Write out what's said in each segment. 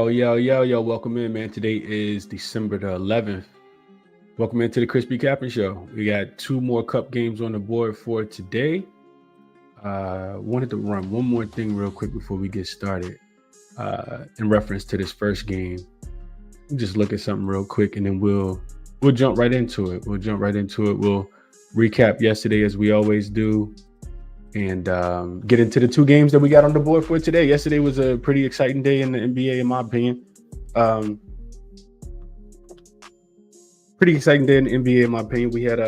Yo. Welcome in, man. Today is December the 11th. Welcome into the ChrisBeCappinn Show. We got two more cup games on the board for today. Wanted to run one more thing real quick before we get started in reference to this first game. Just look at something real quick and then we'll jump right into it. We'll recap yesterday as we always do and get into the two games that we got on the board for today. Yesterday was a pretty exciting day in the NBA, in my opinion. Pretty exciting day in the NBA, in my opinion. We had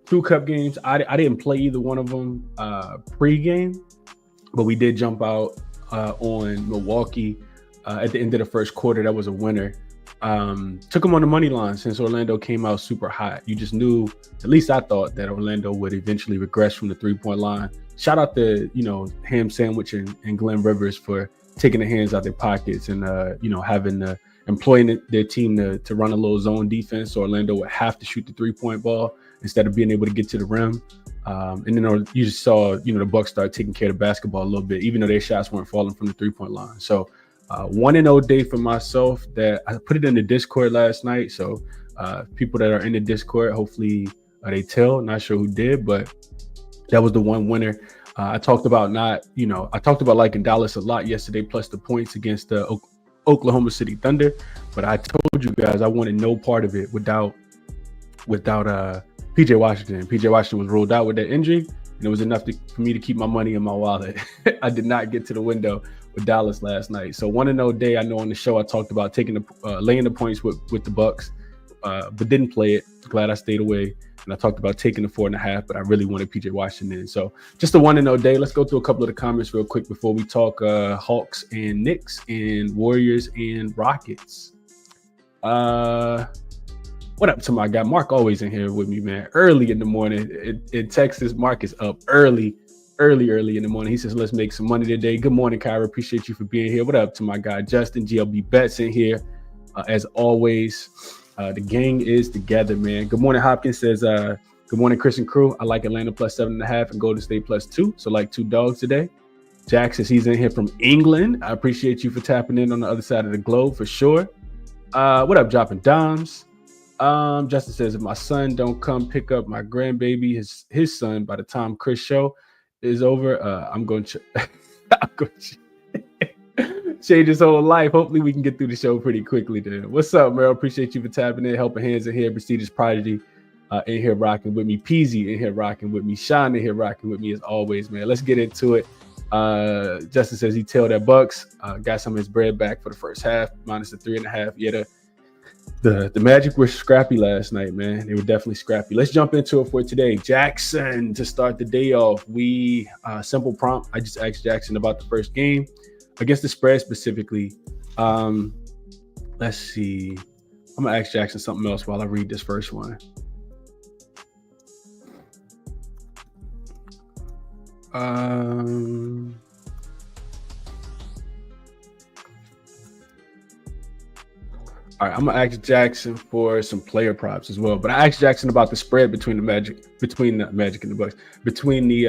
two cup games. I didn't play either one of them pre-game, but we did jump out on Milwaukee at the end of the first quarter. That was a winner. Took them on the money line since Orlando came out super hot. You just knew, at least I thought, that Orlando would eventually regress from the three-point line. Shout out to, Ham Sandwich and Glenn Rivers for taking the hands out their pockets and, employing their team to run a little zone defense. So Orlando would have to shoot the three-point ball instead of being able to get to the rim. And then you just saw, the Bucks start taking care of the basketball a little bit, even though their shots weren't falling from the three-point line. So 1-0 day for myself. That I put it in the Discord last night. So people that are in the Discord, hopefully they tell. Not sure who did, but that was the one winner. I talked about liking Dallas a lot yesterday, plus the points against the Oklahoma City Thunder. But I told you guys I wanted no part of it without PJ Washington. PJ Washington was ruled out with that injury, and it was enough for me to keep my money in my wallet. I did not get to the window with Dallas last night. So 1-0 day. I know on the show I talked about taking laying the points with the Bucks, but didn't play it. Glad I stayed away. And I talked about taking the 4.5, but I really wanted PJ Washington. So just a 1-0 day. Let's go through a couple of the comments real quick before we talk Hawks and Knicks and Warriors and Rockets. What up to my guy? Mark always in here with me, man. Early in the morning. In Texas, Mark is up early in the morning. He says, let's make some money today. Good morning, Kyra. Appreciate you for being here. What up to my guy, Justin? GLB Betts in here. As always, the gang is together, man. Good morning, Hopkins says, good morning, Chris and crew. I like Atlanta plus 7.5 and Golden State plus 2. So like 2 dogs today. Jack says he's in here from England. I appreciate you for tapping in on the other side of the globe for sure. What up, Dropping Dimes? Justin says, if my son don't come pick up my grandbaby, his son, by the time Chris show is over, I'm going to change his whole life. Hopefully we can get through the show pretty quickly then. What's up, Merrill? Appreciate you for tapping in, helping hands in here. Prestigious Prodigy in here rocking with me. Peasy in here rocking with me. Sean in here rocking with me as always, man. Let's get into it. Justin says he tailed that Bucks. Got some of his bread back for the first half, minus the 3.5. Yeah, the Magic were scrappy last night, man. They were definitely scrappy. Let's jump into it for today. Jackson, to start the day off, simple prompt. I just asked Jackson about the first game against the spread specifically. Let's see. I'm going to ask Jackson something else while I read this first one. All right, I'm gonna ask Jackson for some player props as well. But I asked Jackson about the spread between the Magic and the Bucks, between the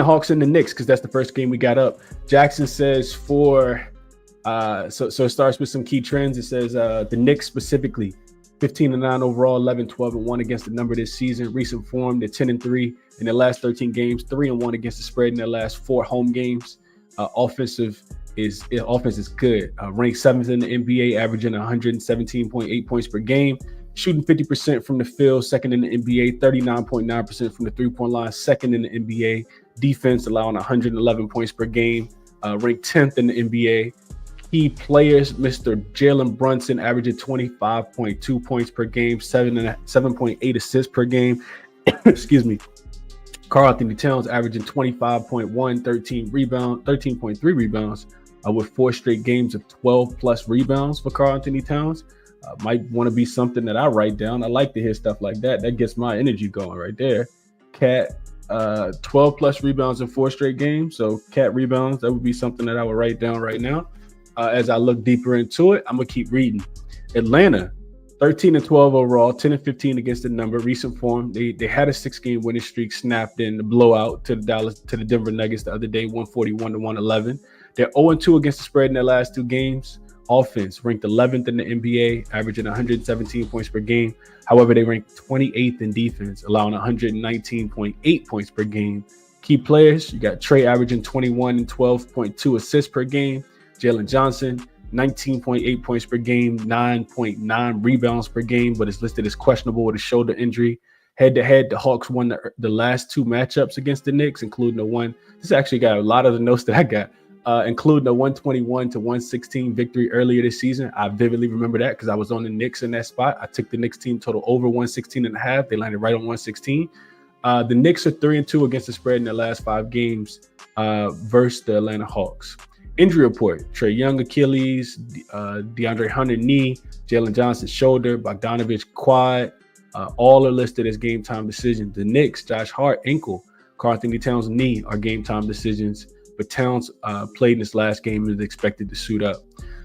Hawks and the Knicks, because that's the first game we got up. Jackson says so it starts with some key trends. It says the Knicks specifically, 15-9 overall, 11-12-1 against the number this season. Recent form, they're 10-3 in their last 13 games, 3-1 against the spread in their last 4 home games. Offense is good. Ranked 7th in the NBA, averaging 117.8 points per game. Shooting 50% from the field, 2nd in the NBA, 39.9% from the three-point line, 2nd in the NBA. Defense allowing 111 points per game, ranked 10th in the NBA. Key players, Mr. Jalen Brunson, averaging 25.2 points per game, 7.8 assists per game. Excuse me. Karl-Anthony Towns averaging 25.1, 13.3 rebounds, with 4 straight games of 12-plus rebounds for Karl-Anthony Towns. Might want to be something that I write down. I like to hear stuff like that. That gets my energy going right there. Cat, 12-plus rebounds in 4 straight games. So Cat rebounds, that would be something that I would write down right now. As I look deeper into it, I'm going to keep reading. Atlanta, 13-12 overall, 10-15 against the number. Recent form, they had a 6-game winning streak snapped in the blowout to the Denver Nuggets the other day, 141-111. They're 0-2 against the spread in their last 2 games. Offense ranked 11th in the NBA, averaging 117 points per game. However, they ranked 28th in defense, allowing 119.8 points per game. Key players, you got Trey averaging 21 and 12.2 assists per game. Jalen Johnson, 19.8 points per game, 9.9 rebounds per game, but is listed as questionable with a shoulder injury. Head-to-head, the Hawks won the last 2 matchups against the Knicks, including the one. This actually got a lot of the notes that I got. Including a 121-116 victory earlier this season. I vividly remember that because I was on the Knicks in that spot. I took the Knicks team total over 116.5. They landed right on 116. The Knicks are 3-2 against the spread in their last 5 games versus the Atlanta Hawks. Injury report: Trae Young Achilles, DeAndre Hunter knee, Jalen Johnson shoulder, Bogdanovich quad. All are listed as game time decisions. The Knicks, Josh Hart ankle, Karl-Anthony Towns knee are game time decisions. But Towns played in this last game and is expected to suit up.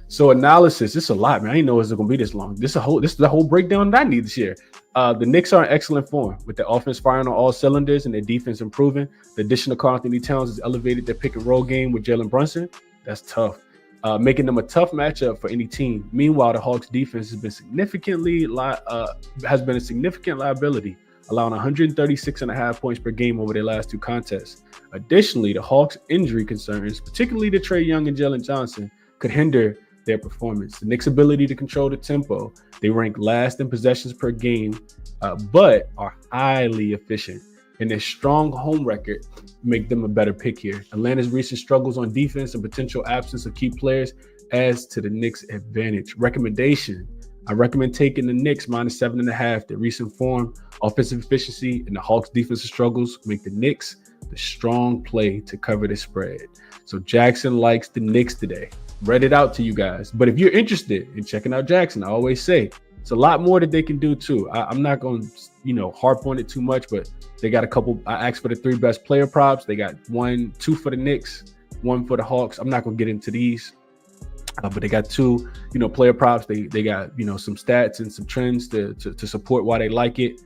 So analysis, this is a lot, man. I didn't know it was going to be this long. This is the whole breakdown that I need this year. The Knicks are in excellent form with their offense firing on all cylinders and their defense improving. The addition of Karl-Anthony Towns has elevated their pick and roll game with Jalen Brunson. That's tough, making them a tough matchup for any team. Meanwhile, the Hawks defense has been a significant liability, allowing 136.5 points per game over their last 2 contests. Additionally, the Hawks' injury concerns, particularly to Trae Young and Jalen Johnson, could hinder their performance. The Knicks' ability to control the tempo, they rank last in possessions per game, but are highly efficient. And their strong home record make them a better pick here. Atlanta's recent struggles on defense and potential absence of key players adds to the Knicks' advantage. Recommendation: I recommend taking the Knicks -7.5. Their recent form, offensive efficiency, and the Hawks' defensive struggles make the Knicks the strong play to cover the spread. So Jackson likes the Knicks today. Read it out to you guys. But if you're interested in checking out Jackson, I always say it's a lot more that they can do too. I'm not going to, harp on it too much, but they got a couple. I asked for the 3 best player props. They got 2 for the Knicks, 1 for the Hawks. I'm not going to get into these. But they got 2, player props. They got, some stats and some trends to support why they like it.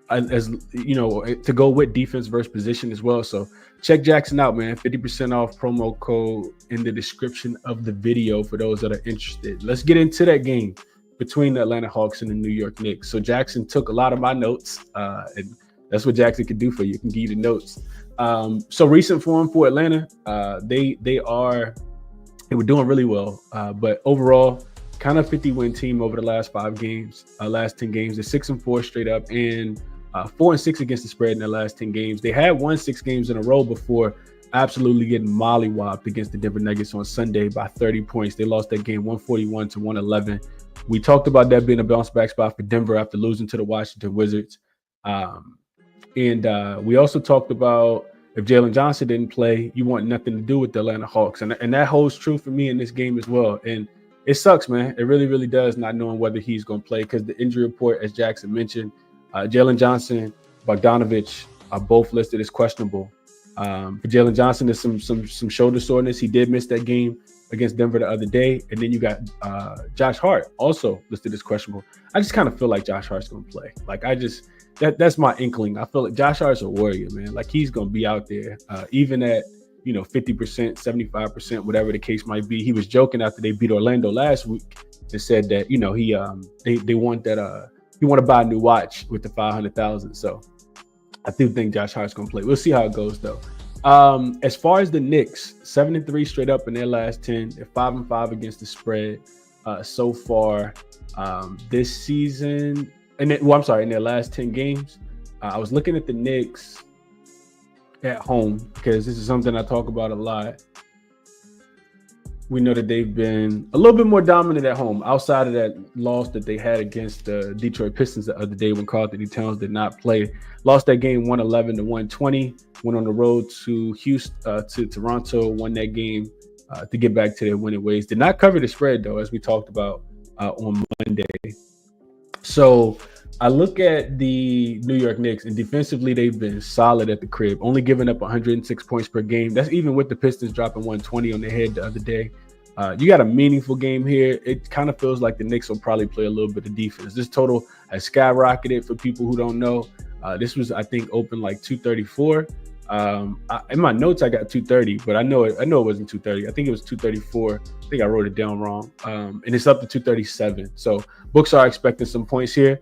As to go with defense versus position as well. So check Jackson out, man. 50% off, promo code in the description of the video for those that are interested. Let's get into that game between the Atlanta Hawks and the New York Knicks. So Jackson took a lot of my notes, and that's what Jackson can do for you. He can give you the notes. So recent form for Atlanta, they were doing really well, but overall, kind of 50-win team over the last 5 games, last 10 games. They're 6-4 straight up, and 4-6 against the spread in their last 10 games. They had won 6 games in a row before absolutely getting mollywopped against the Denver Nuggets on Sunday by 30 points. They lost that game 141-111. We talked about that being a bounce back spot for Denver after losing to the Washington Wizards. And we also talked about if Jalen Johnson didn't play, you want nothing to do with the Atlanta Hawks. And that holds true for me in this game as well. And it sucks, man. It really, really does, not knowing whether he's going to play, because the injury report, as Jackson mentioned, Jalen Johnson, Bogdanovich are both listed as questionable. For Jalen Johnson, there's some shoulder soreness. He did miss that game against Denver the other day. And then you got Josh Hart, also listed as questionable. I just kind of feel like Josh Hart's going to play. Like, that's my inkling. I feel like Josh Hart's a warrior, man. Like, he's going to be out there, even at 50%, 75%, whatever the case might be. He was joking after they beat Orlando last week and said that they want that he want to buy a new watch with the $500,000. So I do think Josh Hart's going to play. We'll see how it goes though. As far as the Knicks, 7-3 straight up in their last 10. They're 5-5 against the spread so far this season. In their last 10 games. I was looking at the Knicks at home because this is something I talk about a lot. We know that they've been a little bit more dominant at home outside of that loss that they had against the Detroit Pistons the other day when Karl-Anthony Towns did not play. Lost that game 111-120. Went on the road to Houston, to Toronto, won that game to get back to their winning ways. Did not cover the spread though, as we talked about on Monday. So I look at the New York Knicks, and defensively they've been solid at the crib, only giving up 106 points per game. That's even with the Pistons dropping 120 on their head the other day. You got a meaningful game here. It kind of feels like the Knicks will probably play a little bit of defense. This total has skyrocketed for people who don't know. This was, I think, open like 234. In my notes, I got 230, but I know it wasn't 230. I think it was 234. I think I wrote it down wrong. And it's up to 237. So books are expecting some points here.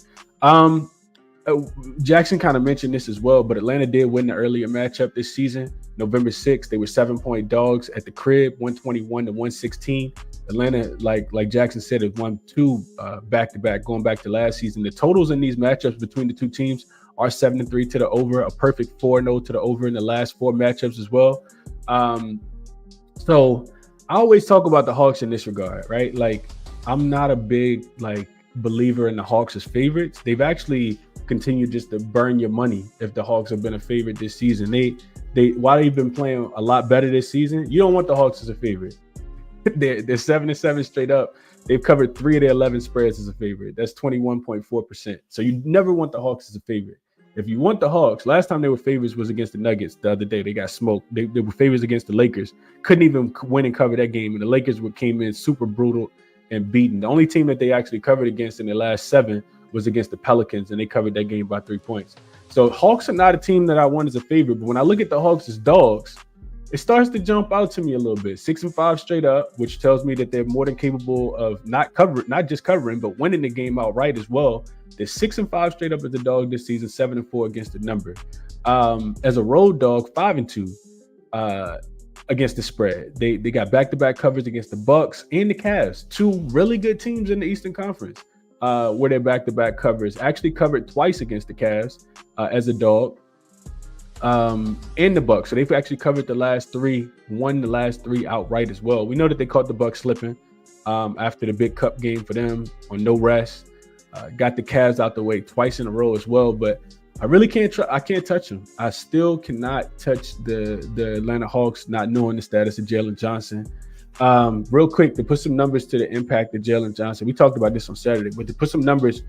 Jackson kind of mentioned this as well, but Atlanta did win the earlier matchup this season. November 6th, they were 7-point dogs at the crib, 121 to 116. Atlanta, like Jackson said, has won 2 back-to-back going back to last season. The totals in these matchups between the two teams are 7-3 to the over, a perfect 4-0 to the over in the last 4 matchups as well. So I always talk about the Hawks in this regard, right? Like, I'm not a big believer in the Hawks as favorites. They've actually continued just to burn your money if the Hawks have been a favorite this season. While they've been playing a lot better this season, you don't want the Hawks as a favorite. They're 7-7 straight up. They've covered 3 of their 11 spreads as a favorite. That's 21.4%. So you never want the Hawks as a favorite. If you want the Hawks, last time they were favorites was against the Nuggets the other day. They got smoked. They were favorites against the Lakers. Couldn't even win and cover that game. And the Lakers came in super brutal and beaten. The only team that they actually covered against in the last 7 was against the Pelicans, and they covered that game by 3 points. So Hawks are not a team that I want as a favorite. But when I look at the Hawks as dogs, it starts to jump out to me a little bit. 6-5 straight up, which tells me that they're more than capable of not just covering, but winning the game outright as well. They're 6-5 straight up as a dog this season, 7-4 against the number. As a road dog, 5-2 against the spread. They got back-to-back covers against the Bucks and the Cavs, 2 really good teams in the Eastern Conference. Where their back-to-back covers actually covered twice against the Cavs as a dog. And the Bucks. So they've actually covered the last 3, won the last 3 outright as well. We know that they caught the Bucks slipping after the big cup game for them on no rest. Got the Cavs out the way twice in a row as well, but I really can't touch them. I still cannot touch the Atlanta Hawks, not knowing the status of Jalen Johnson. Real quick, to put some numbers to the impact of Jalen Johnson. We talked about this on Saturday, but to put some numbers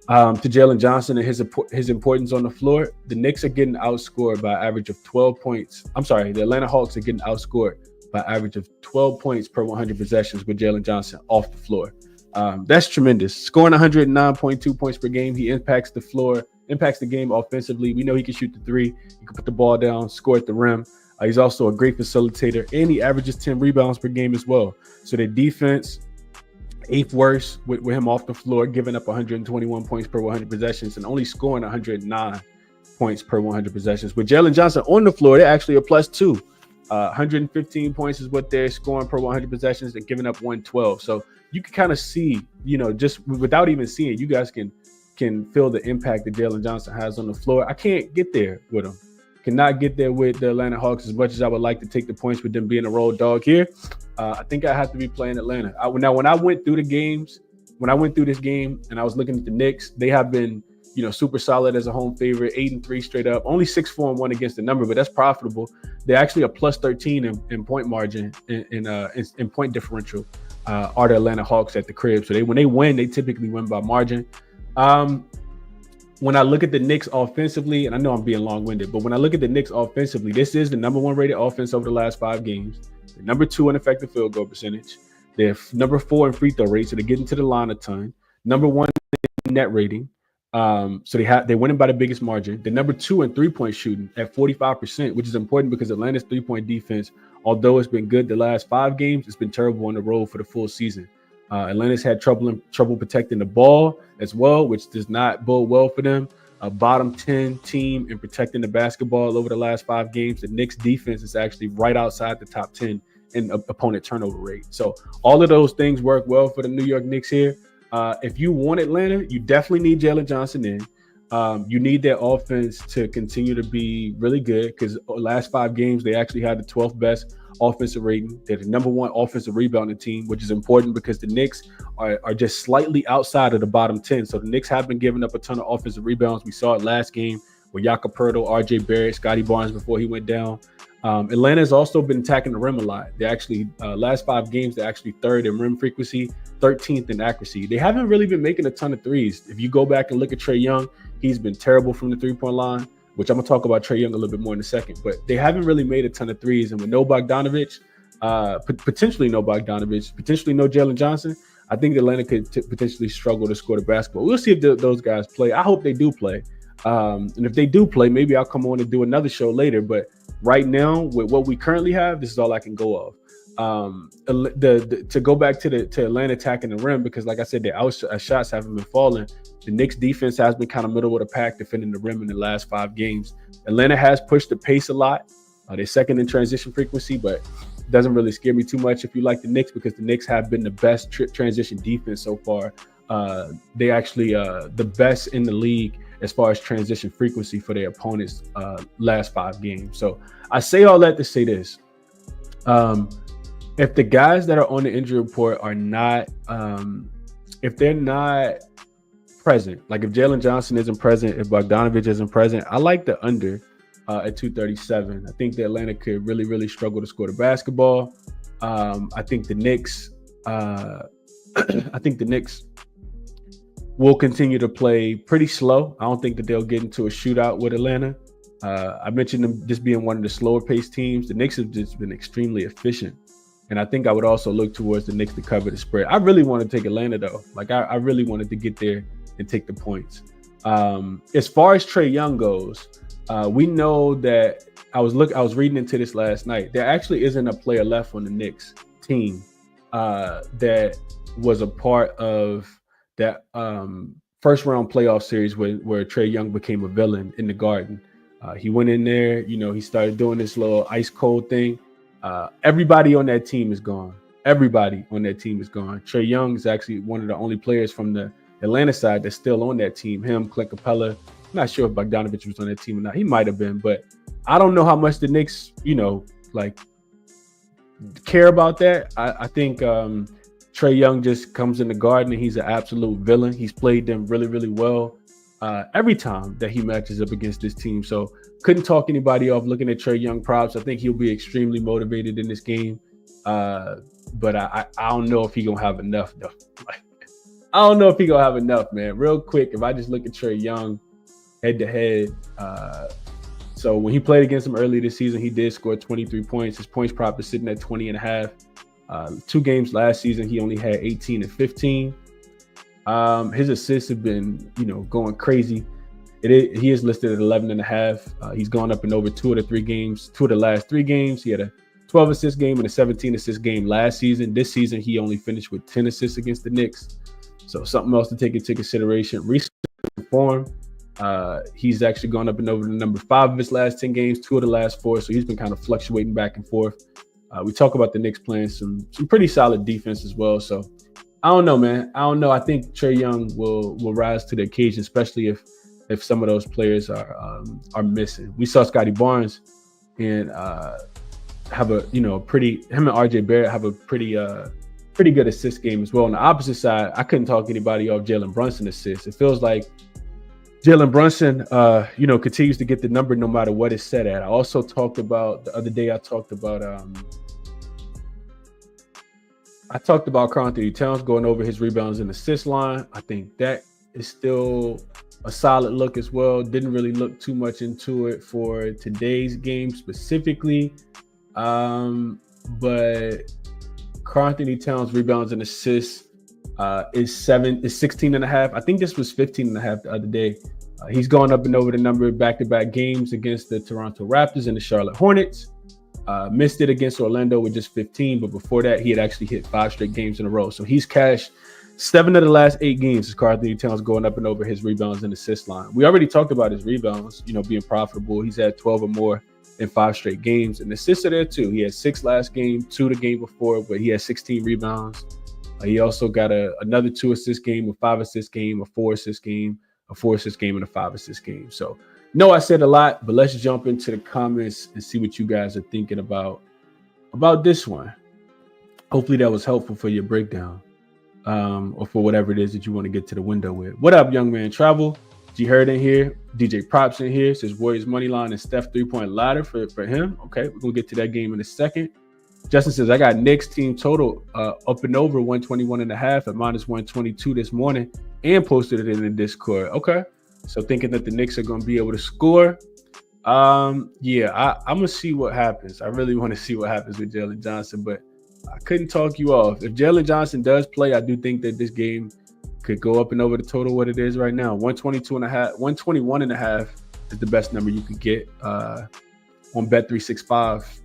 to Jalen Johnson and his importance on the floor, the Knicks are getting outscored by an average of 12 points. I'm sorry, the Atlanta Hawks are getting outscored by an average of 12 points per 100 possessions with Jalen Johnson off the floor. That's tremendous. Scoring 109.2 points per game, he impacts the game offensively. We know he can shoot the 3. He can put the ball down, score at the rim. He's also a great facilitator, and he averages 10 rebounds per game as well. So their defense, 8th worst with him off the floor, giving up 121 points per 100 possessions and only scoring 109 points per 100 possessions. With Jalen Johnson on the floor, they're actually a +2. 115 points is what they're scoring per 100 possessions and giving up 112. So you can kind of see, just without even seeing, you guys can feel the impact that Jalen Johnson has on the floor. I can't get there with him. Cannot get there with the Atlanta Hawks as much as I would like to take the points with them being a road dog here. I think I have to be playing Atlanta. When I went through this game and I was looking at the Knicks, they have been, super solid as a home favorite, 8-3 straight up, only 6-4-1 against the number, but that's profitable. They're actually a +13 in point margin in point differential. Are the Atlanta Hawks at the crib? So when they win, they typically win by margin. When I look at the Knicks offensively, and I know I'm being long-winded, but when I look at the Knicks offensively, this is the number 1 rated offense over the last 5 games. They're number 2 in effective field goal percentage. They're number 4 in free throw rate, so they're getting to the line a ton. Number 1 in net rating. So they're winning by the biggest margin. They're number 2 in 3-point shooting at 45%, which is important because Atlanta's 3-point defense, although it's been good the last 5 games, it's been terrible on the road for the full season. Atlanta's had trouble protecting the ball as well, which does not bode well for them. A bottom 10 team in protecting the basketball over the last 5 games. The Knicks defense is actually right outside the top 10 in opponent turnover rate. So all of those things work well for the New York Knicks here. If you want Atlanta, you definitely need Jalen Johnson in. You need their offense to continue to be really good because last 5 games, they actually had the 12th best offensive rating. They're the number 1 offensive rebounding team, which is important because the Knicks are just slightly outside of the bottom 10. So the Knicks have been giving up a ton of offensive rebounds. We saw it last game with Jakob Poeltl, RJ Barrett, Scotty Barnes before he went down. Atlanta has also been attacking the rim a lot. They actually, last 5 games, they're actually 3rd in rim frequency, 13th in accuracy. They haven't really been making a ton of threes. If you go back and look at Trae Young, he's been terrible from the 3-point line, which I'm going to talk about Trae Young a little bit more in a second. But they haven't really made a ton of threes. And with no Bogdanovich, potentially no Jalen Johnson, I think Atlanta could potentially struggle to score the basketball. We'll see if those guys play. I hope they do play. And if they do play, maybe I'll come on and do another show later. But right now, with what we currently have, this is all I can go off. To go back to Atlanta attacking the rim, because like I said, their shots haven't been falling. The Knicks defense has been kind of middle of the pack defending the rim in the last 5 games. Atlanta has pushed the pace a lot. They're second in transition frequency, but it doesn't really scare me too much if you like the Knicks, because the Knicks have been the best transition defense so far. They actually the best in the league as far as transition frequency for their opponents last 5 games. So I say all that to say this. If the guys that are on the injury report are not, if they're not present, like if Jalen Johnson isn't present, if Bogdanovich isn't present, I like the under at 237. I think that Atlanta could really, really struggle to score the basketball. I think the Knicks, will continue to play pretty slow. I don't think that they'll get into a shootout with Atlanta. I mentioned them just being one of the slower paced teams. The Knicks have just been extremely efficient. And I think I would also look towards the Knicks to cover the spread. I really want to take Atlanta though. Like I really wanted to get there and take the points. As far as Trae Young goes, we know that I was reading into this last night. There actually isn't a player left on the Knicks team that was a part of that first round playoff series where Trae Young became a villain in the Garden. He went in there, he started doing this little ice cold thing. Everybody on that team is gone. Everybody on that team is gone. Trae Young is actually one of the only players from the Atlanta side that's still on that team. Him, Clint Capella. I'm not sure if Bogdanovich was on that team or not. He might have been, but I don't know how much the Knicks, care about that. I think Trae Young just comes in the Garden and he's an absolute villain. He's played them really, really well every time that he matches up against this team. So couldn't talk anybody off looking at Trae Young props. I think he'll be extremely motivated in this game. But I don't know if he's going to have enough, though. I don't know if he's going to have enough, man. Real quick, if I just look at Trae Young head-to-head, so when he played against him early this season, he did score 23 points. His points prop is sitting at 20.5. 2 games last season, he only had 18 and 15. His assists have been, going crazy. He is listed at 11.5. He's gone up in over 2 of the last 3 games. He had a 12 assist game and a 17 assist game last season. This season, he only finished with 10 assists against the Knicks. So something else to take into consideration. Recent form, he's actually gone up and over the number 5 of his last 10 games, 2 of the last 4. So he's been kind of fluctuating back and forth. We talk about the Knicks playing some pretty solid defense as well. So I don't know, man. I don't know. I think Trae Young will rise to the occasion, especially if some of those players are missing. We saw Scotty Barnes and have him and RJ Barrett have a pretty good assist game as well. On the opposite side, I couldn't talk anybody off Jalen Brunson assists. It feels like Jalen Brunson, continues to get the number no matter what it's set at. I also talked about the other day. I talked about Karl Anthony Towns going over his rebounds and assist line. I think that is still a solid look as well. Didn't really look too much into it for today's game specifically, but Karl Anthony Towns rebounds and assists is 16.5. I think this was 15.5 the other day. He's gone up and over the number back-to-back games against the Toronto Raptors and the Charlotte Hornets. Missed it against Orlando with just 15, but before that, he had actually hit 5 straight games in a row. So he's cashed 7 of the last 8 games as Karl Anthony Towns going up and over his rebounds and assist line. We already talked about his rebounds, being profitable. He's had 12 or more in 5 straight games, and assists are there too. He had 6 last game, 2 the game before, but he had 16 rebounds. He also got another 2 assist game, a 5 assist game, a 4 assist game, a 4 assist game, and a 5 assist game. So, no, I said a lot, but let's jump into the comments and see what you guys are thinking about this one. Hopefully that was helpful for your breakdown, or for whatever it is that you want to get to the window with. What up, young man? Travel. G Hurd in here. DJ Props in here. Says Warriors money line and Steph 3-point ladder for him. Okay, we're gonna get to that game in a second. Justin says I got Knicks team total up and over 121.5 at -122 this morning, and posted it in the Discord. Okay, so thinking that the Knicks are gonna be able to score. I'm gonna see what happens. I really want to see what happens with Jalen Johnson, but I couldn't talk you off. If Jalen Johnson does play, I do think that this game Could go up and over the total what it is right now. 121.5 is the best number you could get on Bet365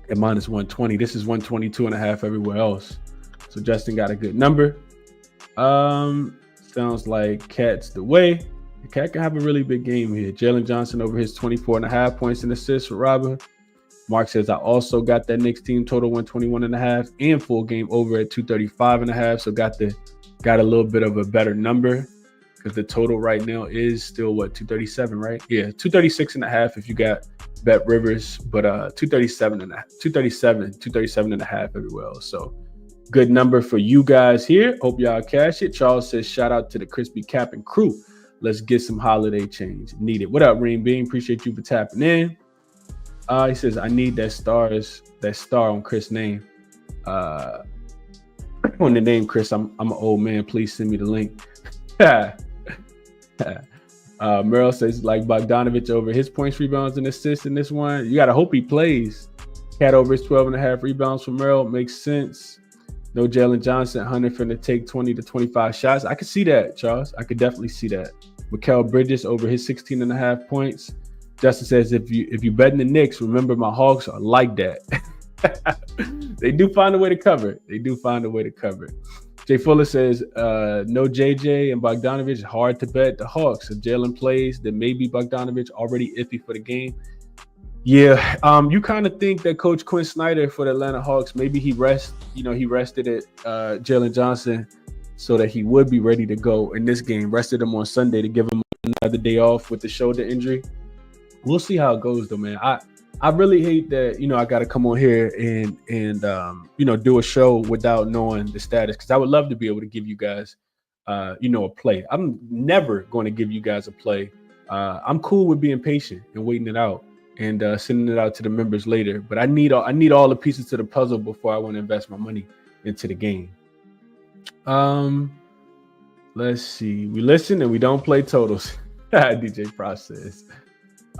at minus 120. This is 122.5 everywhere else. So Justin got a good number. Sounds like Cat's the way. The Cat can have a really big game here. Jalen Johnson over his 24.5 points and assists for Robin. Mark says, I also got that Knicks team total 121.5 and full game over at 235.5. So got a little bit of a better number because the total right now is still 237, right? Yeah, 236.5 if you got Bet Rivers, but 237.5 everywhere else. So good number for you guys here. Hope y'all cash it. Charles says, shout out to the ChrisBeCappinn crew. Let's get some holiday change needed. What up, Reem Bean? Appreciate you for tapping in. He says, I need that star on Chris' name. On the name Chris, I'm an old man. Please send me the link. Merrill says, like Bogdanovich over his points, rebounds, and assists in this one. You got to hope he plays. Cat over his 12.5 rebounds for Merrill. Makes sense. No Jalen Johnson. Hunter finna take 20 to 25 shots. I could see that, Charles. I could definitely see that. Mikal Bridges over his 16.5 points. Justin says, if you bet in the Knicks, remember my Hawks are like that. They do find a way to cover it. Jay Fuller says, no JJ and Bogdanovich, hard to bet the Hawks. If Jalen plays, then maybe Bogdanovich already iffy for the game. Yeah, you kind of think that Coach Quinn Snyder for the Atlanta Hawks, maybe he rested Jalen Johnson so that he would be ready to go in this game. Rested him on Sunday to give him another day off with the shoulder injury. We'll see how it goes, though, man. I really hate that, I got to come on here and do a show without knowing the status, because I would love to be able to give you guys, a play. I'm never going to give you guys a play. I'm cool with being patient and waiting it out and sending it out to the members later. But I need all the pieces to the puzzle before I want to invest my money into the game. Let's see. We listen and we don't play totals. DJ Process.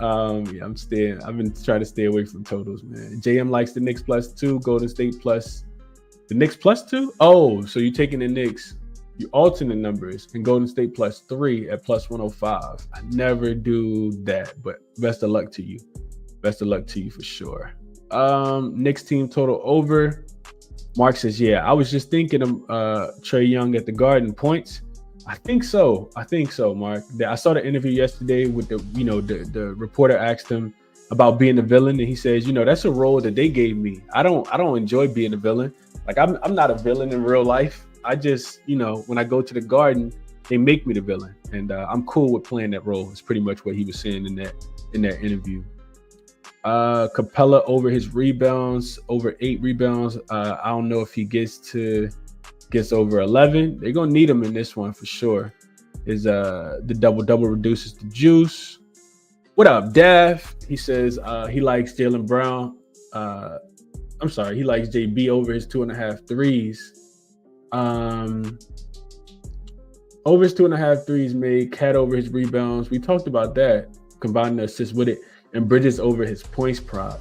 I've been trying to stay away from totals, man. JM likes the Knicks +2, Golden State plus the Knicks +2. Oh, so you're taking the Knicks, you alternate numbers, and Golden State +3 at +105. I never do that, but best of luck to you. Best of luck to you for sure. Knicks team total over. Mark says, yeah, I was just thinking of Trae Young at the Garden points. I think so, Mark. I saw the interview yesterday with the reporter asked him about being a villain, and he says, that's a role that they gave me. I don't enjoy being a villain. Like I'm not a villain in real life. I just, when I go to the Garden, they make me the villain, and I'm cool with playing that role. It's pretty much what he was saying in that interview. Capella over his rebounds, over 8 rebounds. I don't know if he gets over 11. They're gonna need him in this one for sure. Is the double reduces the juice. What up, Dav? He says he likes Jaylen Brown. He likes JB over his 2.5 threes. Over his 2.5 threes made. Cat over his rebounds. We talked about that. Combining the assists with it, and Bridges over his points prop.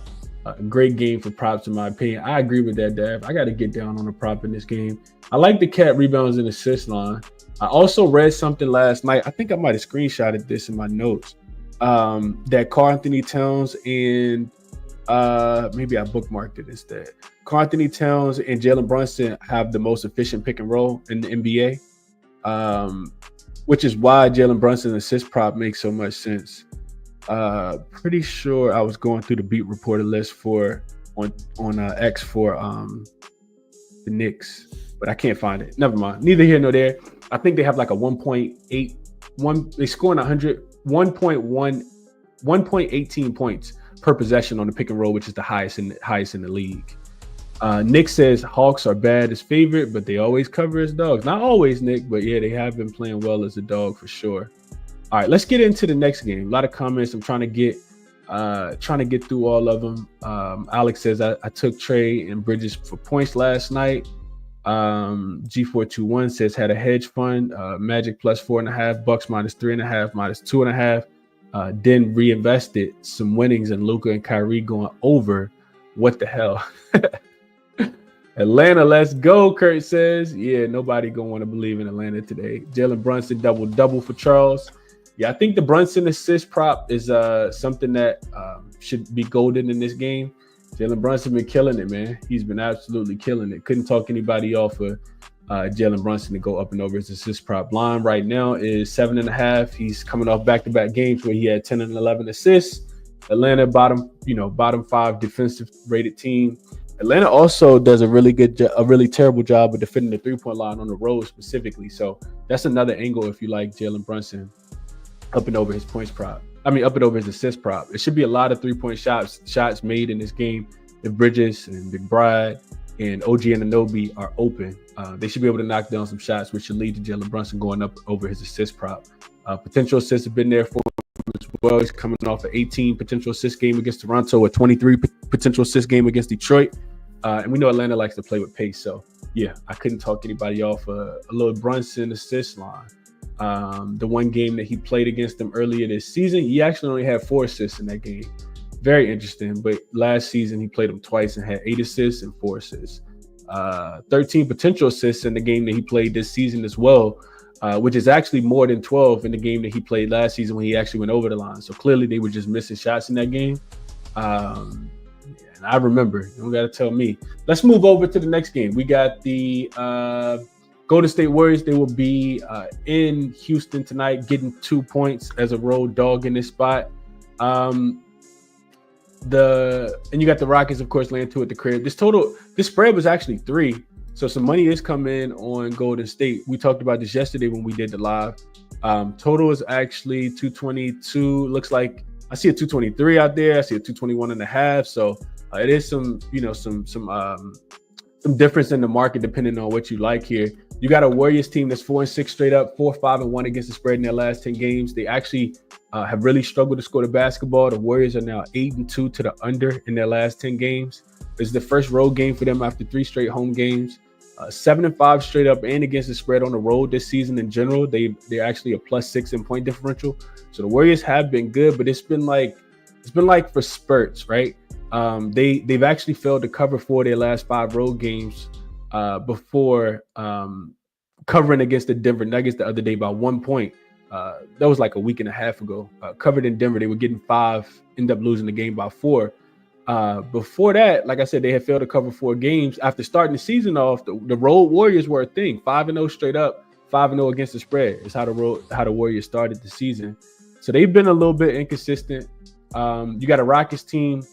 Great game for props, in my opinion. I agree with that, Dav. I got to get down on a prop in this game. I like the Cat rebounds and assist line. I also read something last night. I think I might have screenshotted this in my notes. That Karl-Anthony Towns and maybe I bookmarked it instead. Karl-Anthony Towns and Jalen Brunson have the most efficient pick and roll in the NBA, which is why Jalen Brunson's assist prop makes so much sense. Pretty sure I was going through the beat reporter list on X for the Knicks, but I can't find it. Never mind. Neither here nor there. I think they have like a 1.81. They score 1.18 points per possession on the pick and roll, which is the highest in the league. Nick says Hawks are bad as favorite, but they always cover as dogs. Not always, Nick, but yeah, they have been playing well as a dog for sure. All right, let's get into the next game. A lot of comments. I'm trying to get through all of them. Alex says I took Trae and Bridges for points last night. G421 says had a hedge fund. Magic +4.5, Bucks -3.5, -2.5. Then reinvested some winnings in Luka and Kyrie going over. What the hell? Atlanta, let's go, Kurt says. Yeah, nobody going to want to believe in Atlanta today. Jalen Brunson double for Charles. Yeah, I think the Brunson assist prop is something that should be golden in this game. Jalen Brunson been killing it, man. He's been absolutely killing it. Couldn't talk anybody off of Jalen Brunson to go up and over his assist prop. Line right now is 7.5. He's coming off back-to-back games where he had 10 and 11 assists. Atlanta bottom 5 defensive rated team. Atlanta also does a really terrible job of defending the 3-point line on the road specifically. So that's another angle if you like Jalen Brunson up and over his points prop. Up and over his assist prop. It should be a lot of 3-point shots made in this game. If Bridges and McBride and OG Anunoby are open, they should be able to knock down some shots, which should lead to Jalen Brunson going up over his assist prop. Potential assists have been there for him as well. He's coming off an 18 potential assist game against Toronto, a 23 potential assist game against Detroit. And we know Atlanta likes to play with pace. So, yeah, I couldn't talk anybody off a little Brunson assist line. The one game that he played against them earlier this season, he actually only had 4 assists in that game. Very interesting. But last season, he played them twice and had 8 assists and 4 assists. 13 potential assists in the game that he played this season as well, which is actually more than 12 in the game that he played last season when he actually went over the line. So clearly they were just missing shots in that game. And I remember. You don't got to tell me. Let's move over to the next game. We got the Golden State Warriors. They will be in Houston tonight, getting 2 points as a road dog in this spot. And you got the Rockets, of course, laying 2 at the crib. This spread was actually 3. So some money is coming on Golden State. We talked about this yesterday when we did the live. Total is actually 222. Looks like I see a 223 out there. I see a 221.5. So it is some difference in the market depending on what you like here. You got a Warriors team that's 4-6 straight up, 4-5-1 against the spread in their last 10 games. They actually have really struggled to score the basketball. The Warriors are now 8-2 to the under in their last 10 games. It's the first road game for them after 3 straight home games. 7-5 straight up and against the spread on the road this season in general. They're actually a +6 in point differential. So the Warriors have been good, but it's been like for spurts, right? They've actually failed to cover 4 of their last 5 road games before covering against the Denver Nuggets the other day by 1 point. That was like a week and a half ago. Covered in Denver, they were getting 5, end up losing the game by 4. Before that, like I said, they had failed to cover 4 games. After starting the season off, the road Warriors were a thing. 5-0 straight up, 5-0 against the spread. It's how the Warriors started the season. So they've been a little bit inconsistent. You got a Rockets team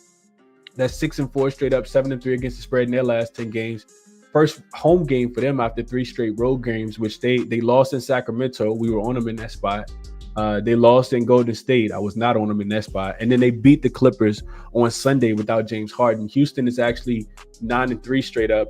that's 6-4 straight up, 7-3 against the spread in their last 10 games. First home game for them after 3 straight road games, which they lost in Sacramento. We were on them in that spot. They lost in Golden State. I was not on them in that spot. And then they beat the Clippers on Sunday without James Harden. Houston is actually 9-3 straight up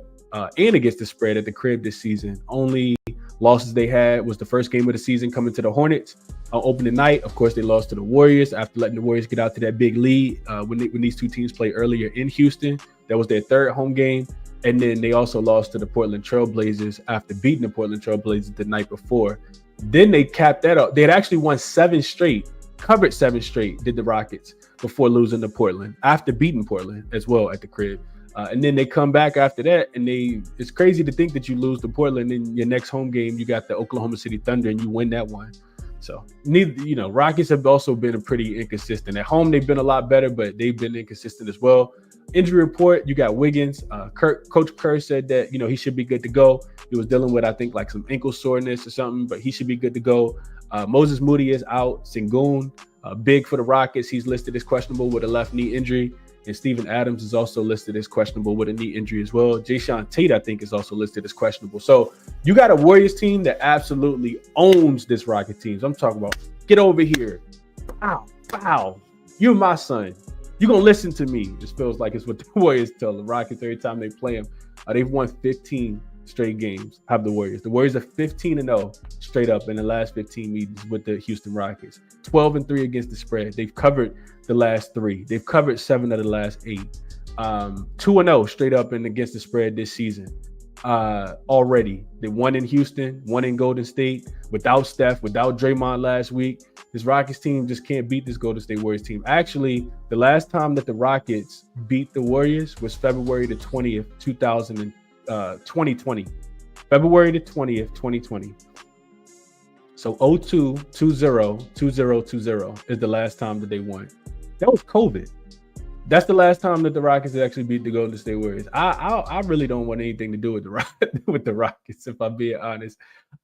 and against the spread at the crib this season. Only losses they had was the first game of the season coming to the Hornets. Opening night, of course, they lost to the Warriors after letting the Warriors get out to that big lead when these two teams played earlier in Houston. That was their 3rd home game. And then they also lost to the Portland Trail Blazers after beating the Portland Trail Blazers the night before. Then they capped that up. They had actually won 7 straight, covered 7 straight, did the Rockets, before losing to Portland, after beating Portland as well at the crib. And then they come back after that, and it's crazy to think that you lose to Portland in your next home game. You got the Oklahoma City Thunder, and you win that one. So Rockets have also been pretty inconsistent. At home, they've been a lot better, but they've been inconsistent as well. Injury report, you got Wiggins. Coach Kerr said that, he should be good to go. He was dealing with, I think, like some ankle soreness or something, but he should be good to go. Moses Moody is out. Sengun, big for the Rockets. He's listed as questionable with a left knee injury. And Steven Adams is also listed as questionable with a knee injury as well. Jayshawn Tate, I think, is also listed as questionable. So you got a Warriors team that absolutely owns this Rocket team. So I'm talking about, get over here. Wow. You're my son. You're going to listen to me. This feels like it's what the Warriors tell the Rockets every time they play them. They've won 15 straight games, have the Warriors. The Warriors are 15-0 straight up in the last 15 meetings with the Houston Rockets. 12-3 against the spread. They've covered the last 3. They've covered 7 of the last 8. 2-0 straight up and against the spread this season. Already. They won in Houston, won in Golden State, without Steph, without Draymond last week. This Rockets team just can't beat this Golden State Warriors team. Actually, the last time that the Rockets beat the Warriors was February the 20th, 2020, February the 20th, 2020. So 02-20-2020 is the last time that they won. That was COVID. That's the last time that the Rockets actually beat the Golden State Warriors. I really don't want anything to do with the Rockets, if I'm being honest.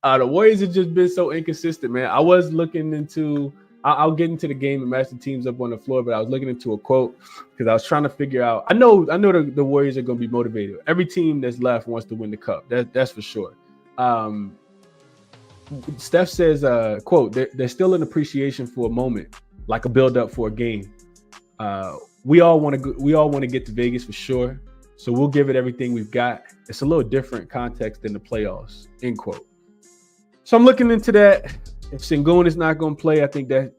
The Warriors have just been so inconsistent, man. I was looking into. I'll get into the game and match the teams up on the floor, but I was looking into a quote because I was trying to figure out. I know the Warriors are going to be motivated. Every team that's left wants to win the cup. That's for sure. Steph says, "quote There's still an appreciation for a moment, like a build up for a game. We all want to get to Vegas for sure. So we'll give it everything we've got. It's a little different context than the playoffs." End quote. So I'm looking into that. If Sengun is not going to play, I think that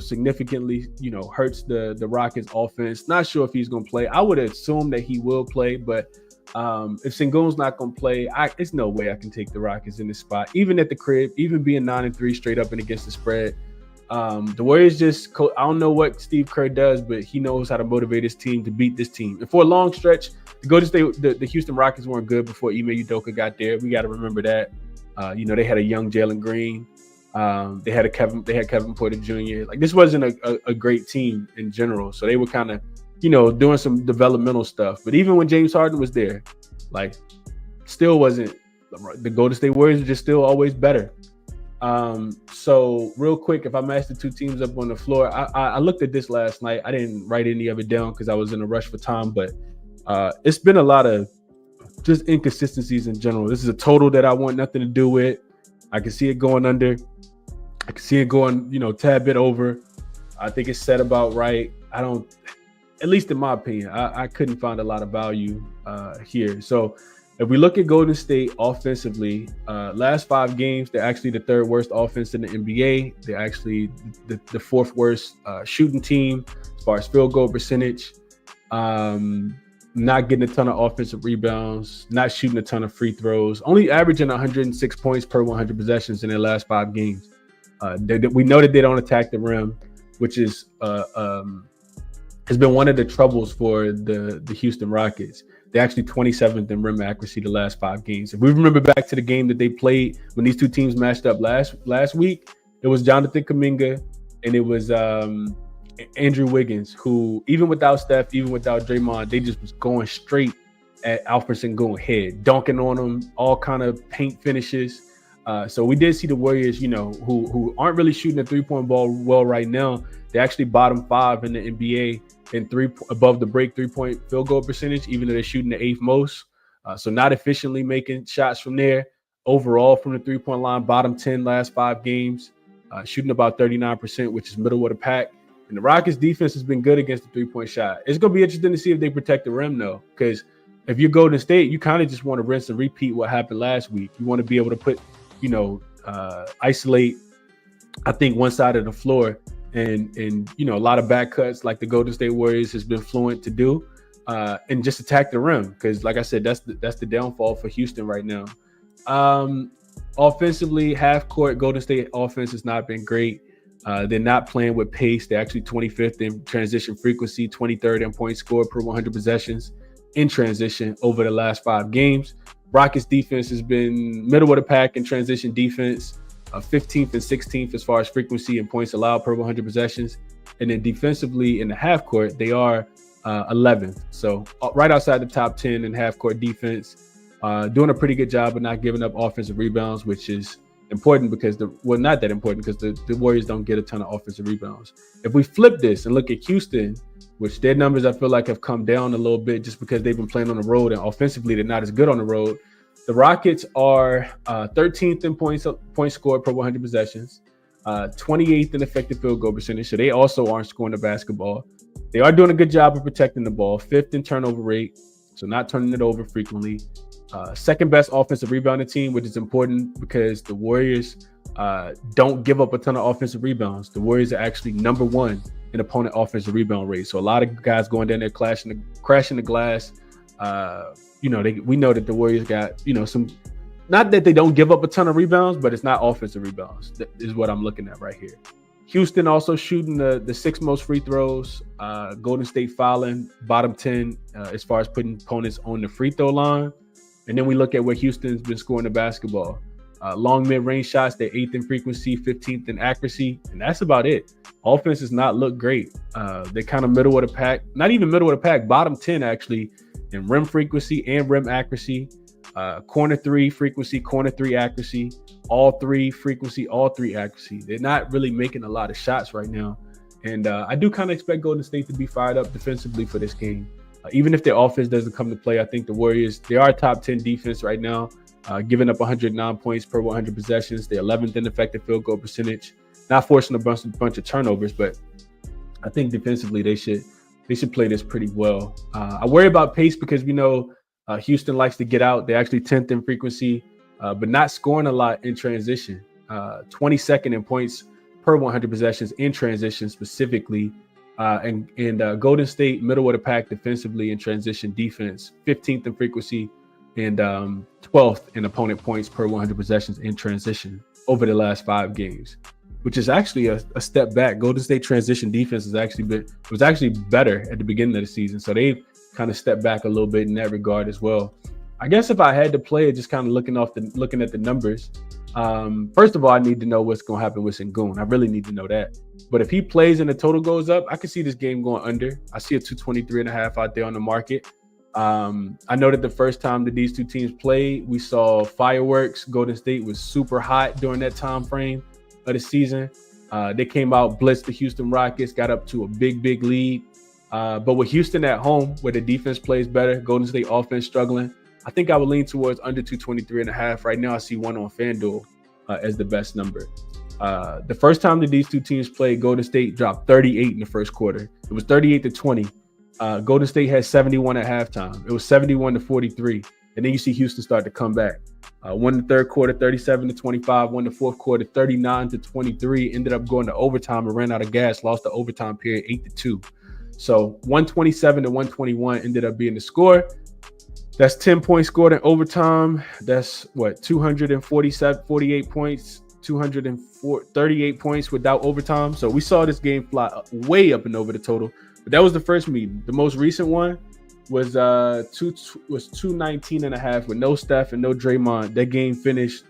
significantly hurts the Rockets offense. Not sure if he's going to play. I would assume that he will play, but if Sengun's not going to play, there's no way I can take the Rockets in this spot, even at the crib, even being 9-3 straight up and against the spread. The Warriors I don't know what Steve Kerr does, but he knows how to motivate his team to beat this team. And for a long stretch, the Houston Rockets weren't good before Ime Udoka got there. We got to remember that. They had a young Jalen Green. They had Kevin Porter Jr. Like, this wasn't a great team in general. So they were kind of, doing some developmental stuff. But even when James Harden was there, like, still wasn't. The Golden State Warriors are just still always better. So real quick, if I match the two teams up on the floor, I looked at this last night. I didn't write any of it down because I was in a rush for time, but it's been a lot of just inconsistencies in general. This is a total that I want nothing to do with. I can see it going under. I can see it going, tad bit over. I think it's set about right. At least in my opinion, I couldn't find a lot of value here. So if we look at Golden State offensively, last 5 games, they're actually the 3rd worst offense in the NBA. They're actually the 4th worst shooting team as far as field goal percentage. Not getting a ton of offensive rebounds, not shooting a ton of free throws, only averaging 106 points per 100 possessions in their last 5 games. We know that they don't attack the rim, which has been one of the troubles for the Houston Rockets. They're actually 27th in rim accuracy the last 5 games. If we remember back to the game that they played when these two teams matched up last week, it was Jonathan Kuminga and it was Andrew Wiggins, who even without Steph, even without Draymond, they just was going straight at Alfred going head, dunking on them, all kind of paint finishes. So we did see the Warriors, who aren't really shooting the 3-point ball well right now. They're actually bottom 5 in the NBA in above the break 3-point field goal percentage, even though they're shooting the 8th most. So not efficiently making shots from there. Overall, from the 3-point line, bottom 10 last 5 games, shooting about 39%, which is middle of the pack. And the Rockets defense has been good against the 3-point shot. It's going to be interesting to see if they protect the rim, though, because if you're Golden State, you kind of just want to rinse and repeat what happened last week. You want to be able to put, isolate, I think, one side of the floor and a lot of back cuts like the Golden State Warriors has been fluent to do, and just attack the rim, because, like I said, that's the downfall for Houston right now. Offensively, half court Golden State offense has not been great. They're not playing with pace. They're actually 25th in transition frequency, 23rd in points scored per 100 possessions in transition over the last 5 games. Rockets defense has been middle of the pack in transition defense, 15th and 16th as far as frequency and points allowed per 100 possessions. And then defensively in the half court, they are 11th. So right outside the top 10 in half court defense, doing a pretty good job of not giving up offensive rebounds, which is important because not that important because the Warriors don't get a ton of offensive rebounds. If we flip this and look at Houston, which their numbers I feel like have come down a little bit just because they've been playing on the road and offensively they're not as good on the road. The Rockets are 13th in points scored per 100 possessions, 28th in effective field goal percentage, so they also aren't scoring the basketball. They are doing a good job of protecting the ball, 5th in turnover rate, so not turning it over frequently. Second best offensive rebounding team, which is important because the Warriors don't give up a ton of offensive rebounds. The Warriors are actually number 1 in opponent offensive rebound rate. So a lot of guys going down there crashing the glass. We know that the Warriors got, some, not that they don't give up a ton of rebounds, but it's not offensive rebounds. That is what I'm looking at right here. Houston also shooting the 6th most free throws. Golden State fouling bottom 10 as far as putting opponents on the free throw line. And then we look at where Houston's been scoring the basketball. Long mid-range shots, they're 8th in frequency, 15th in accuracy, and that's about it. Offense does not look great. They're kind of middle of the pack, not even middle of the pack, bottom 10 actually in rim frequency and rim accuracy, corner 3 frequency, corner 3 accuracy, all 3 frequency, all 3 accuracy. They're not really making a lot of shots right now. And I do kind of expect Golden State to be fired up defensively for this game. Even if their offense doesn't come to play, I think the Warriors, they are top 10 defense right now, giving up 109 points per 100 possessions. They're 11th in effective field goal percentage, not forcing a bunch of turnovers, but I think defensively they should play this pretty well. I worry about pace because we know Houston likes to get out. They're actually 10th in frequency, but not scoring a lot in transition. 22nd in points per 100 possessions in transition specifically. And Golden State, middle of the pack defensively in transition defense, 15th in frequency and 12th in opponent points per 100 possessions in transition over the last 5 games, which is actually a step back. Golden State transition defense was actually better at the beginning of the season. So they've kind of stepped back a little bit in that regard as well. I guess if I had to play it, just kind of looking at the numbers, first of all, I need to know what's going to happen with Sengun. I really need to know that. But if he plays and the total goes up, I can see this game going under. I see a 223.5 out there on the market. I know that the first time that these two teams played, we saw fireworks. Golden State was super hot during that time frame of the season. They came out, blitzed the Houston Rockets, got up to a big lead. But with Houston at home, where the defense plays better, Golden State offense struggling, I think I would lean towards under 223.5. Right now, I see one on FanDuel as the best number. The first time that these two teams played, Golden State dropped 38 in the first quarter. It was 38-20. Golden State had 71 at halftime. It was 71-43. And then you see Houston start to come back. Won the third quarter, 37-25. Won the fourth quarter, 39-23. Ended up going to overtime and ran out of gas. Lost the overtime period, 8-2. So 127-121 ended up being the score. That's 10 points scored in overtime. That's 248 points. 238 points without overtime. So we saw this game fly way up and over the total. But that was the first meeting. The most recent one was 219.5 with no Steph and no Draymond. That game finished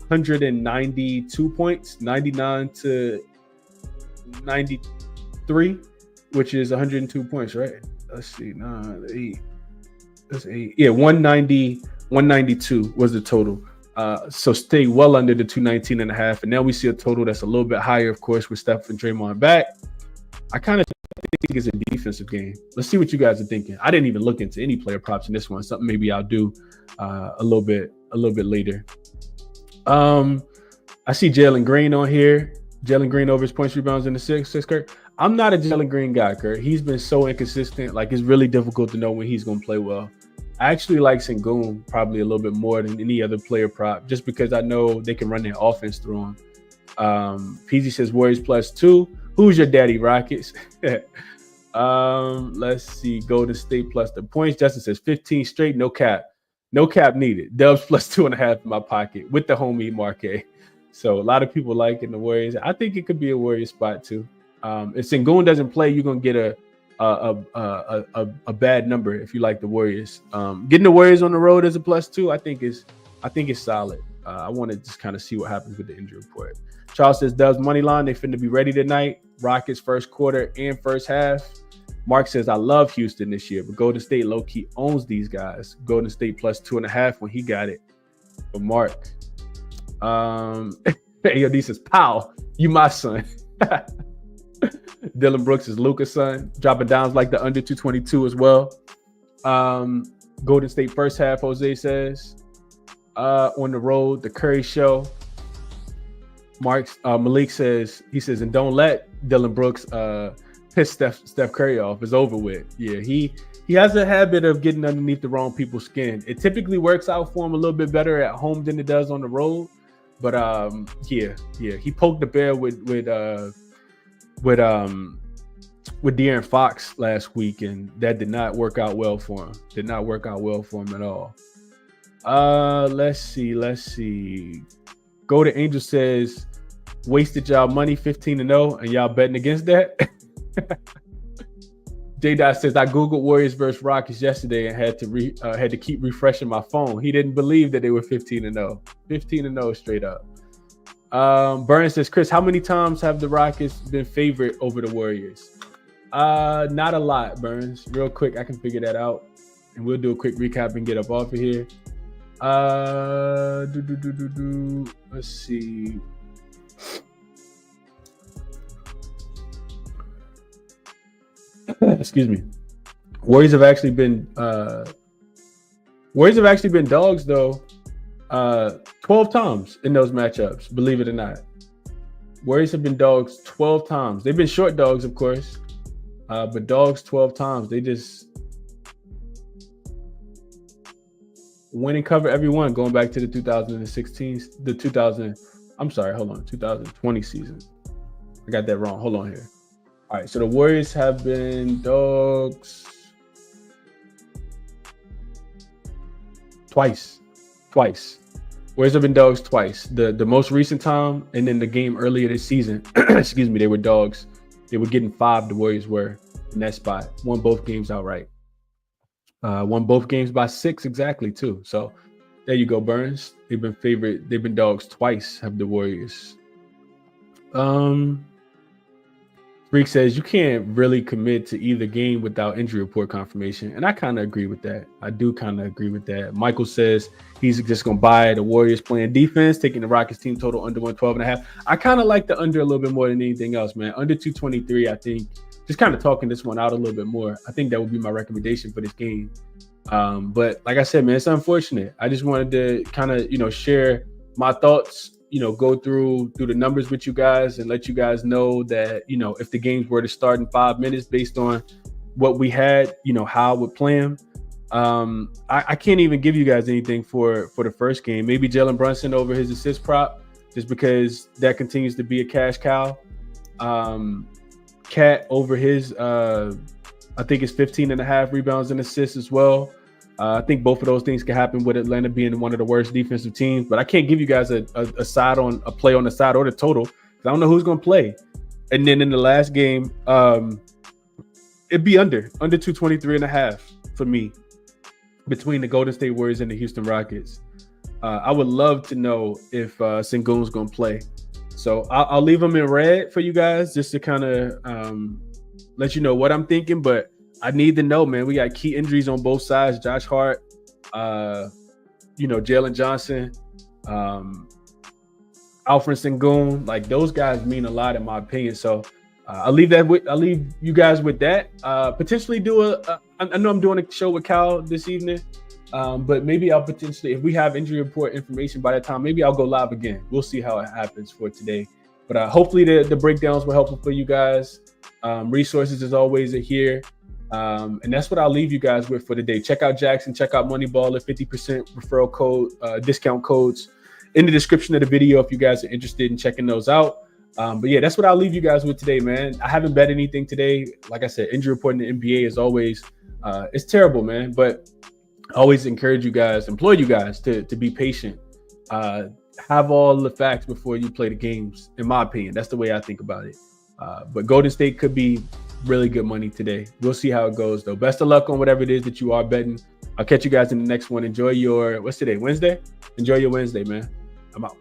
192 points, 99-93, which is 102 points, right? Let's see, 8. That's 8. Yeah, 192 was the total. So stay well under the 219.5. And now we see a total that's a little bit higher, of course, with Steph and Draymond back. I kind of think it's a defensive game. Let's see what you guys are thinking. I didn't even look into any player props in this one. Something maybe I'll do a little bit later. I see Jalen Green on here. Jalen Green over his points, rebounds in the six, Kurt. I'm not a Jalen Green guy, Kurt. He's been so inconsistent. Like, it's really difficult to know when he's going to play well. I actually like Sengun probably a little bit more than any other player prop, just because I know they can run their offense through him. PZ says Warriors +2. Who's your daddy, Rockets? Let's see. Golden State plus the points. Justin says 15 straight, no cap. No cap needed. Dubs +2.5 in my pocket with the homie Marquez. So a lot of people liking the Warriors. I think it could be a Warriors spot too. If Sengun doesn't play, you're gonna get a bad number if you like the Warriors. Getting the Warriors on the road as a +2, I think is solid. I want to just kind of see what happens with the injury report. Charles says Dubs money line. They finna be ready tonight. Rockets first quarter and first half. Mark says I love Houston this year, but Golden State low key owns these guys. Golden State +2.5 when he got it. But Mark, hey, this is Powell. You my son. Dylan Brooks is Luka's son. Dropping downs like the under 222 as well. Golden State first half, Jose says. On the road, the Curry show. Malik says, and don't let Dylan Brooks piss Steph Curry off. It's over with. Yeah, he has a habit of getting underneath the wrong people's skin. It typically works out for him a little bit better at home than it does on the road. But he poked the bear with De'Aaron Fox last week, and that did not work out well for him. Did not work out well for him at all. Let's see. Go to Angel says, wasted y'all money 15-0, and y'all betting against that. J Dot says I googled Warriors versus Rockets yesterday and had to keep refreshing my phone. He didn't believe that they were 15-0, 15-0 straight up. Burns says, Chris, how many times have the Rockets been favorite over the Warriors? Not a lot, Burns. Real quick, I can figure that out, and we'll do a quick recap and get up off of here. Let's see. Excuse me. Warriors have actually been dogs though. 12 times in those matchups, believe it or not. Warriors have been dogs 12 times. They've been short dogs, of course, but dogs 12 times. They just win and cover every one, going back to the 2020 season. I got that wrong. Hold on here. All right, so the Warriors have been dogs twice. Warriors have been dogs twice. The most recent time, and then the game earlier this season, excuse me, they were dogs. They were getting 5, the Warriors were, in that spot. Won both games outright. Won both games by 6 exactly, too. So there you go, Burns. They've been dogs twice, have the Warriors. Freak says you can't really commit to either game without injury report confirmation. And I kind of agree with that. I do kind of agree with that. Michael says he's just going to buy the Warriors playing defense, taking the Rockets team total under 112.5. I kind of like the under a little bit more than anything else, man. Under 223, I think, just kind of talking this one out a little bit more, I think that would be my recommendation for this game. But like I said, man, it's unfortunate. I just wanted to kind of, share my thoughts, go through the numbers with you guys and let you guys know that, if the games were to start in 5 minutes based on what we had, how I would play them. I can't even give you guys anything for the first game. Maybe Jalen Brunson over his assist prop, just because that continues to be a cash cow. Cat over his, I think it's 15.5 rebounds and assists as well. I think both of those things can happen with Atlanta being one of the worst defensive teams, but I can't give you guys a play on the side or the total because I don't know who's going to play. And then in the last game, it'd be under 223.5 for me between the Golden State Warriors and the Houston Rockets. I would love to know if Sengun's going to play. So I'll leave them in red for you guys just to kind of let you know what I'm thinking, but I need to know, man. We got key injuries on both sides. Josh Hart, Jalen Johnson, Alfred Sengun. Like, those guys mean a lot in my opinion. So I'll leave you guys with that. Potentially do I know I'm doing a show with Cal this evening, but maybe I'll potentially, if we have injury report information by that time, maybe I'll go live again. We'll see how it happens for today. But hopefully the breakdowns were helpful for you guys. Resources, as always, are here. And that's what I'll leave you guys with for today. Check out Jackson, check out Moneyball, 50% referral code, discount codes in the description of the video if you guys are interested in checking those out. But yeah, that's what I'll leave you guys with today, man. I haven't bet anything today. Like I said, injury report in the NBA is always, it's terrible, man. But I always implore you guys to be patient. Have all the facts before you play the games, in my opinion. That's the way I think about it. But Golden State could be really good money today. We'll see how it goes, though. Best of luck on whatever it is that you are betting. I'll catch you guys in the next one. Enjoy your, what's today, Wednesday? Enjoy your Wednesday, man. I'm out.